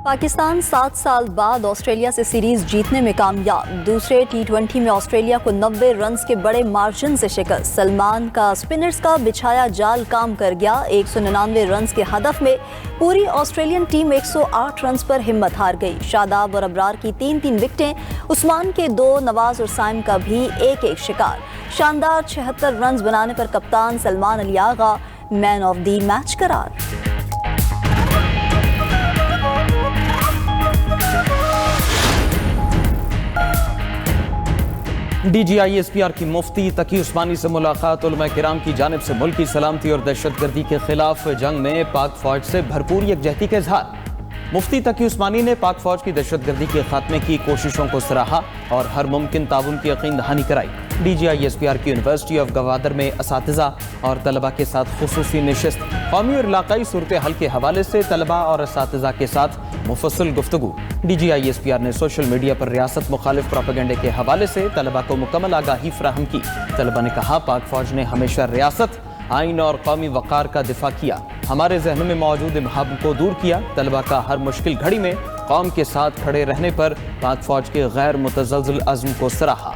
पाकिस्तान 7 साल बाद ऑस्ट्रेलिया से सीरीज जीतने में कामयाब। दूसरे T20 में ऑस्ट्रेलिया को 90 रन्स के बड़े मार्जिन से शिकस्त। सलमान का स्पिनर्स का बिछाया जाल काम कर गया। 199 रन्स के हदफ में पूरी ऑस्ट्रेलियन टीम 108 रन्स पर हिम्मत हार गई। शादाब और अबरार की 3-3 विकेटें, उस्मान के 2, नवाज और साइम का भी 1-1 शिकार। शानदार 76 रन्स बनाने पर कप्तान Salman Ali Agha man of the match करार। DGISPR की मुफ्ती तकी उस्मानी से मुलाकात। उलमा किराम की जानिब से मुल्क की सलामती और दहशतगर्दी के खिलाफ जंग में पाक फौज से भरपूर यकजहती का इजहार। मुफ्ती तकी उस्मानी ने पाक फौज की दहशतगर्दी के खात्मे की कोशिशों को सराहा और हर मुमकिन ताउन की यकीन दहानी कराई। DGISPR की यूनिवर्सिटी ऑफ गवादर में असातिज़ा और तलबा के साथ खुसूसी नशिस्त। कौमी और इलाकाई सूरत हाल के हवाले से तलबा और असातिज़ा के साथ मुफस्सल गुफ्तगू। DGISPR ने सोशल मीडिया पर रियासत मुखालिफ प्रोपेगेंडे के हवाले से तलबा को मुकम्मल आगाही फराहम की। तलबा ने कहा, पाक फौज ने हमेशा रियासत, आइन और कौमी वक़ार का दिफा किया, हमारे जहनों में मौजूद इबहाम को दूर किया। तलबा का हर मुश्किल घड़ी में कौम के साथ खड़े रहने पर पाक फौज के गैर मुतज़लज़िल अज़्म को सराहा।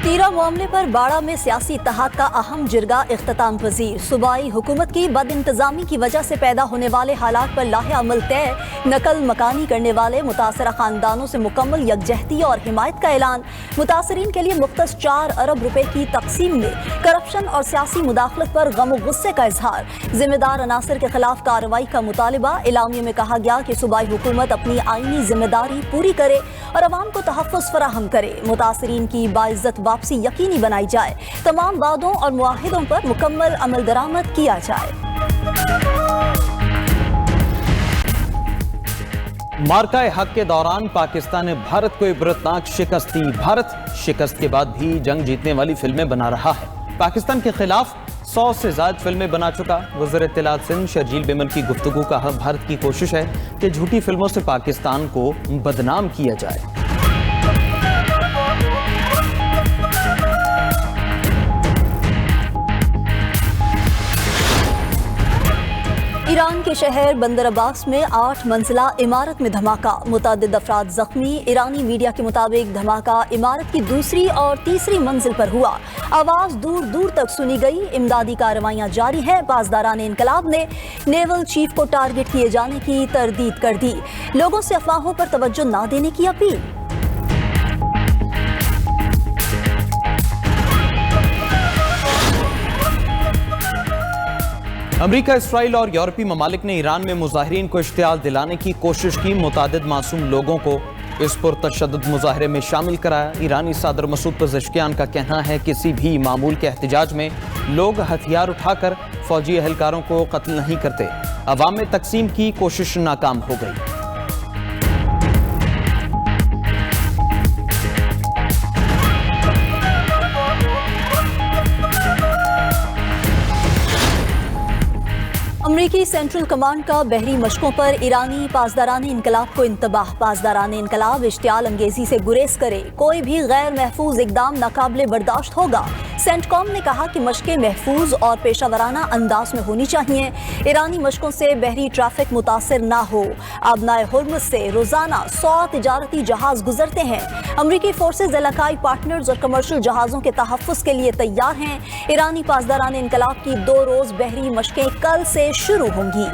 तीरा मामले पर बाड़ा में सियासी इत्तेहाद का अहम जिरगा इख्तिताम पजीर। सूबाई हुकूमत की बदइंतजामी की वजह से पैदा होने वाले हालात पर लाहे अमल तय। नकल मकानी करने वाले मुतासरा खानदानों से मुकम्मल यकजहती और हिमायत का ऐलान। मुतासरीन के लिए मुख्तस 4 अरब रुपए की तकसीम में करप्शन और सियासी मुदाखलत पर गम और गुस्से का इजहार। जिम्मेदार अनासर के खिलाफ कार्रवाई का मुतालिबा। एलामिया में कहा गया कि सूबाई हुकूमत अपनी आईनी जिम्मेदारी पूरी करे और अवाम को तहफ़्फ़ुज़ फराहम करे। मुतासरीन की बाइज्जत वापसी यकीनी बनाई जाए। तमाम वादों और मुआहिदों पर मुकम्मल अमल दरामद किया जाए। मार्का हक के दौरान पाकिस्तान ने भारत को इबरतनाक शिकस्त दी। भारत शिकस्त के बाद भी जंग जीतने वाली फिल्में बना रहा है। पाकिस्तान के खिलाफ 100 से ज्यादा फिल्में बना चुका। वज़ीर इत्तलात सिंध शर्जील बेमल की गुफ्तगू का भारत की कोशिश है कि झूठी फिल्मों से पाकिस्तान को बदनाम किया जाए। ईरान के शहर बंदर अब्बास में 8 मंजिला इमारत में धमाका, मुतअद्दिद अफराद जख्मी। ईरानी मीडिया के मुताबिक धमाका इमारत की दूसरी और तीसरी मंजिल पर हुआ। आवाज दूर दूर तक सुनी गई। इमदादी कार्रवाइयां जारी है। पासदारान इनकलाब ने नेवल चीफ को टारगेट किए जाने की तरदीद कर दी। लोगों से अफवाहों पर तवज्जो न देने की अपील। अमरीका, इसराइल और यूरोपीय ममालिक ने ईरान में मुजाहिरीन को इश्तियाल दिलाने की कोशिश की। मुतादिद मासूम लोगों को इस पुरतशद्दुद मुजाहरे में शामिल कराया। ईरानी सदर मसूद पज़ेश्कियान का कहना है कि किसी भी मामूल के एहतजाज में लोग हथियार उठाकर फौजी एहलकारों को कत्ल नहीं करते। अवाम में तकसीम की कोशिश नाकाम हो गई। अमरीकी सेंट्रल कमांड का बहरी मशकों पर ईरानी पासदारान इनकलाब को इंतबाह। पासदारान इनकलाब इश्तियाल अंगेजी से गुरेज करे। कोई भी गैर महफूज इकदाम नाकाबिले बर्दाश्त होगा। सेंटकॉम ने कहा कि मशकें महफूज और पेशावराना अंदाज में होनी चाहिए। ईरानी मशकों से बहरी ट्रैफिक मुतासर ना हो। आबनाए हुर्मुज़ से रोजाना 100 तिजारती जहाज गुजरते हैं। अमरीकी फोर्सेज इलाकाई पार्टनर्स और कमर्शियल जहाजों के तहफ़्फ़ुज़ के लिए तैयार हैं। ईरानी पासदारान इनकलाब की 2 रोज बहरी मशकें कल से शुरू होंगी।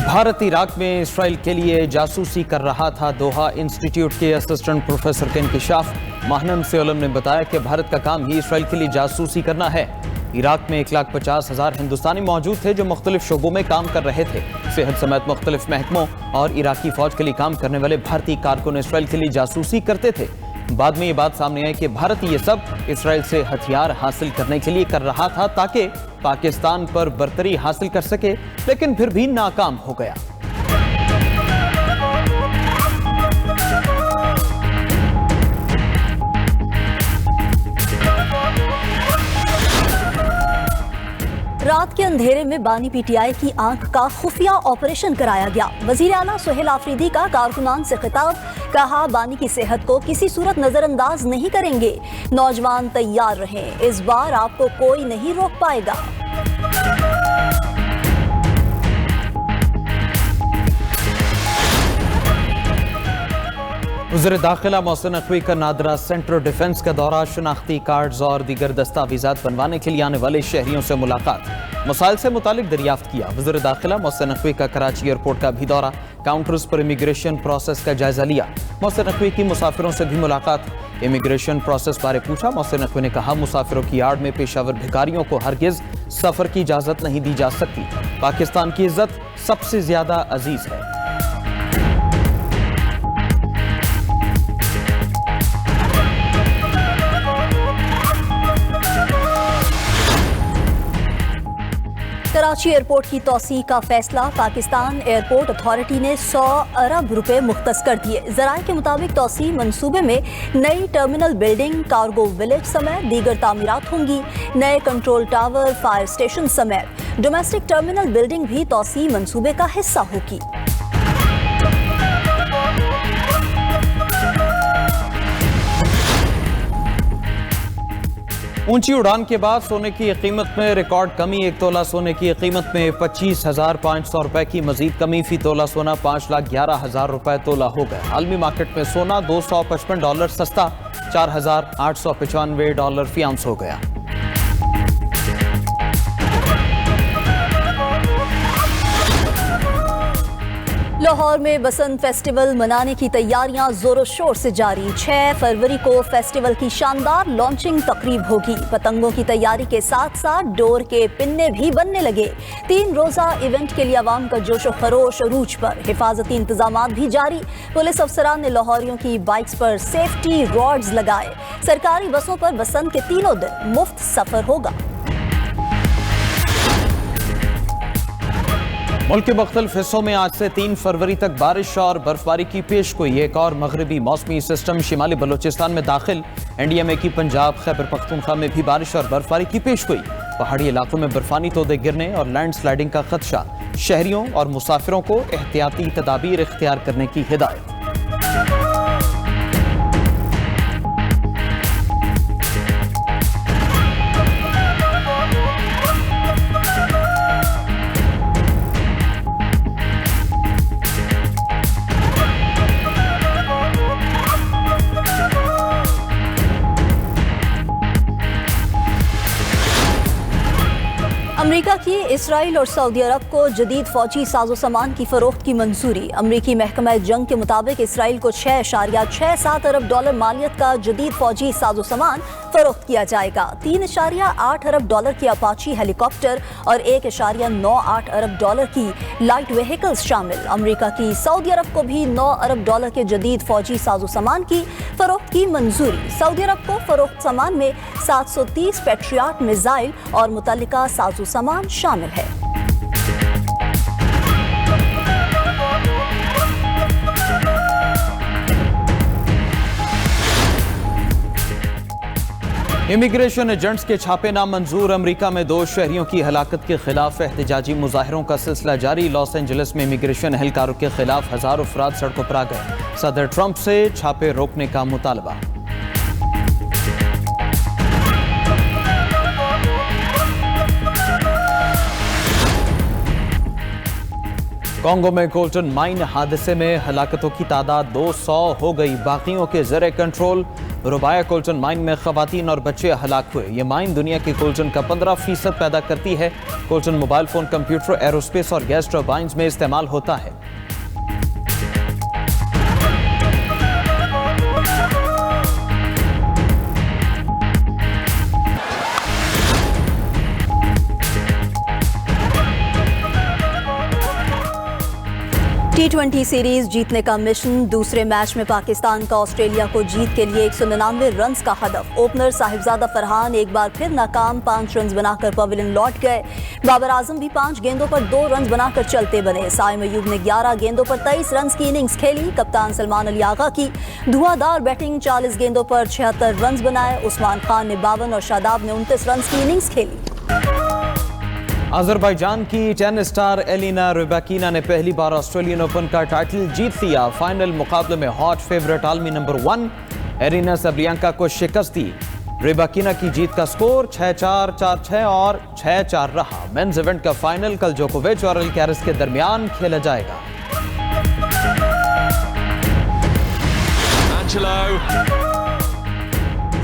भारत इराक में इसराइल के लिए जासूसी कर रहा था। दोहा इंस्टीट्यूट के असिस्टेंट प्रोफेसर का इंकशाफ। माहनम से उलम ने बताया कि भारत का काम ही इसराइल के लिए जासूसी करना है। इराक में 1,50,000 हिंदुस्तानी मौजूद थे जो मुख्तलिफ शोबों में काम कर रहे थे। सेहत समेत मुख्तलिफ महकमों और इराकी फौज के लिए काम करने वाले भारतीय कारकुन इसराइल के लिए जासूसी करते थे। बाद में ये बात सामने आई कि भारत ये सब इसराइल से हथियार हासिल करने के लिए कर रहा था ताकि पाकिस्तान पर बर्तरी हासिल कर सके, लेकिन फिर भी नाकाम हो गया। रात के अंधेरे में बानी पीटीआई की आंख का खुफिया ऑपरेशन कराया गया। वजीर आला सुहेल आफरीदी का कारकुनान से खिताब, कहा बानी की सेहत को किसी सूरत नजरअंदाज नहीं करेंगे। नौजवान तैयार रहें, इस बार आपको कोई नहीं रोक पाएगा। वज़ीर दाखिला मोहसिन नकवी का नादरा सेंट्रल डिफेंस का दौरा, शनाख्ती कार्ड्स और दीगर दस्तावेजात बनवाने के लिए आने वाले शहरियों से मुलाकात, मसाइल से मुतालिक दरियाफ्त किया। वज़ीर दाखिला मोहसिन नकवी का कराची एयरपोर्ट का भी दौरा, काउंटर्स पर इमिग्रेशन प्रोसेस का जायजा लिया। मोहसिन नकवी की मुसाफिरों से भी मुलाकात, इमिग्रेशन प्रोसेस बारे पूछा। मोहसिन नकवी ने कहा, मुसाफिरों की आड़ में पेशावर भिखारियों को हरगिज सफर की इजाजत नहीं दी जा सकती। पाकिस्तान की इज्जत सबसे ज्यादा अजीज है। कराची एयरपोर्ट की तौसीह का फैसला, पाकिस्तान एयरपोर्ट अथॉरिटी ने 100 अरब रुपए मुख्तस कर दिए। जराये के मुताबिक तौसीह मंसूबे में नई टर्मिनल बिल्डिंग, कार्गो विलेज समेत दीगर तामीरात होंगी। नए कंट्रोल टावर, फायर स्टेशन समेत डोमेस्टिक टर्मिनल बिल्डिंग भी तौसीह मंसूबे का हिस्सा होगी। ऊंची उड़ान के बाद सोने की कीमत में रिकॉर्ड कमी, 1 तोला सोने की कीमत में 25,500 रुपए की मजीद कमी। फी तोला सोना 5,11,000 रुपए तोला हो गया। आलमी मार्केट में सोना $255 सस्ता, $4,895 फी आउंस हो गया। लाहौर में बसंत फेस्टिवल मनाने की तैयारियां जोरों शोर से जारी। 6 फरवरी को फेस्टिवल की शानदार लॉन्चिंग तकरीब होगी। पतंगों की तैयारी के साथ साथ डोर के पिन्ने भी बनने लगे। 3 रोजा इवेंट के लिए अवाम का जोशो खरोश अरूज पर। हिफाजती इंतजाम भी जारी। पुलिस अफसरान ने लाहौरियों की बाइक्स पर सेफ्टी रॉड्स लगाए। सरकारी बसों पर बसंत के तीनों दिन मुफ्त सफर होगा। मुल्क के मुख्तलिफ हिस्सों में आज से 3 फरवरी तक बारिश और बर्फबारी की पेशगोई। एक और मगरबी मौसमी सिस्टम शिमाली बलोचिस्तान में दाखिल। NDMA की पंजाब, खैबर पख्तूनख्वा में भी बारिश और बर्फबारी की पेशगोई। पहाड़ी इलाकों में बर्फानी तोदे गिरने और लैंड स्लाइडिंग का खदशा। शहरियों और मुसाफिरों को एहतियाती तदाबीर इख्तियार करने की हिदायत। अमेरिका की इसराइल और सऊदी अरब को जदीद फौजी साजो सामान की फरोख्त की मंजूरी। अमेरिकी महकमा जंग के मुताबिक इसराइल को $6.67 अरब मालियत का जदीद फौजी साजो सामान फरोख्त किया जाएगा। $3.8 अरब की अपाची हेलीकॉप्टर और $1.98 अरब की लाइट व्हीकल्स शामिल। अमेरिका की सऊदी अरब को भी $9 अरब के जदीद फौजी साजो सामान की फरोख्त की मंजूरी। सऊदी अरब को फरोख्त सामान में 730 पैट्रियट मिसाइल और मुतल्लिका साजो सामान शामिल है। इमिग्रेशन एजेंट्स के छापे नामंजूर। अमेरिका में 2 शहरियों की हलाकत के खिलाफ एहतजाजी मुजाहिरों का सिलसिला जारी। लॉस एंजलिस में इमिग्रेशन एहलकारों के खिलाफ हजारों अफराद सड़कों पर आ गए। सदर ट्रंप से छापे रोकने का मुतालबा। कांगो में कोल्टन माइन हादसे में हलाकतों की तादाद 200 हो गई, बाकियों के ज़र कंट्रोल। रुबाया कोल्टन माइन में खवातीन और बच्चे हलाक हुए। ये माइन दुनिया के कोल्टन का 15% पैदा करती है। Colton mobile phone, computer, aerospace और गैस टर्बाइन्स में इस्तेमाल होता है। T20 सीरीज जीतने का मिशन। दूसरे मैच में पाकिस्तान का ऑस्ट्रेलिया को जीत के लिए 199 रन्स का हदफ। ओपनर साहिबजादा फरहान एक बार फिर नाकाम, 5 रन्स बनाकर पवेलियन लौट गए। बाबर आजम भी 5 गेंदों पर 2 रन्स बनाकर चलते बने। साइम अयूब ने 11 गेंदों पर 23 रन्स की इनिंग्स खेली। कप्तान सलमान अली आगा की धुआंधार बैटिंग, 40 गेंदों पर 76 रन्स बनाए। उस्मान खान ने 52 और शादाब ने 29 रन्स की इनिंग्स खेली। अजरबैजान की टेनिस स्टार एलिना रिबैकिना ने पहली बार ऑस्ट्रेलियन ओपन का टाइटल जीत लिया। फाइनल मुकाबले में हॉट फेवरेट आलमी नंबर 1 एरिना सबरियांका को शिकस्त दी। रिबैकिना की जीत का स्कोर 6-4, 4-6 और 6-4 रहा। मेंस इवेंट का फाइनल कल जोकोविच और अल्कैराज के दरमियान खेला जाएगा।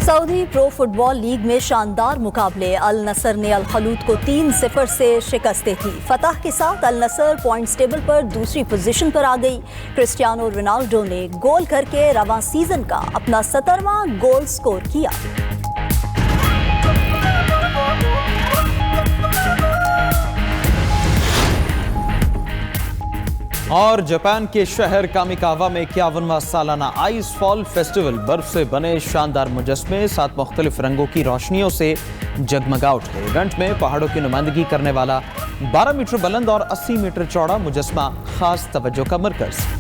सऊदी प्रो फुटबॉल लीग में शानदार मुकाबले। अल नसर ने अल खलूत को 3-0 से शिकस्त दी। फतह के साथ अल नसर पॉइंट्स टेबल पर दूसरी पोजीशन पर आ गई। क्रिस्टियानो रोनाल्डो ने गोल करके रवां सीजन का अपना 17वां गोल स्कोर किया। और जापान के शहर कामिकावा में 51वां सालाना आइस फॉल फेस्टिवल। बर्फ से बने शानदार मुजस्मे 7 मुख्तलिफ रंगों की रोशनियों से जगमगा उठे। इवेंट में पहाड़ों की नुमाइंदगी करने वाला 12 मीटर बुलंद और 80 मीटर चौड़ा मुजस्मा खास तवज्जो का मरकज।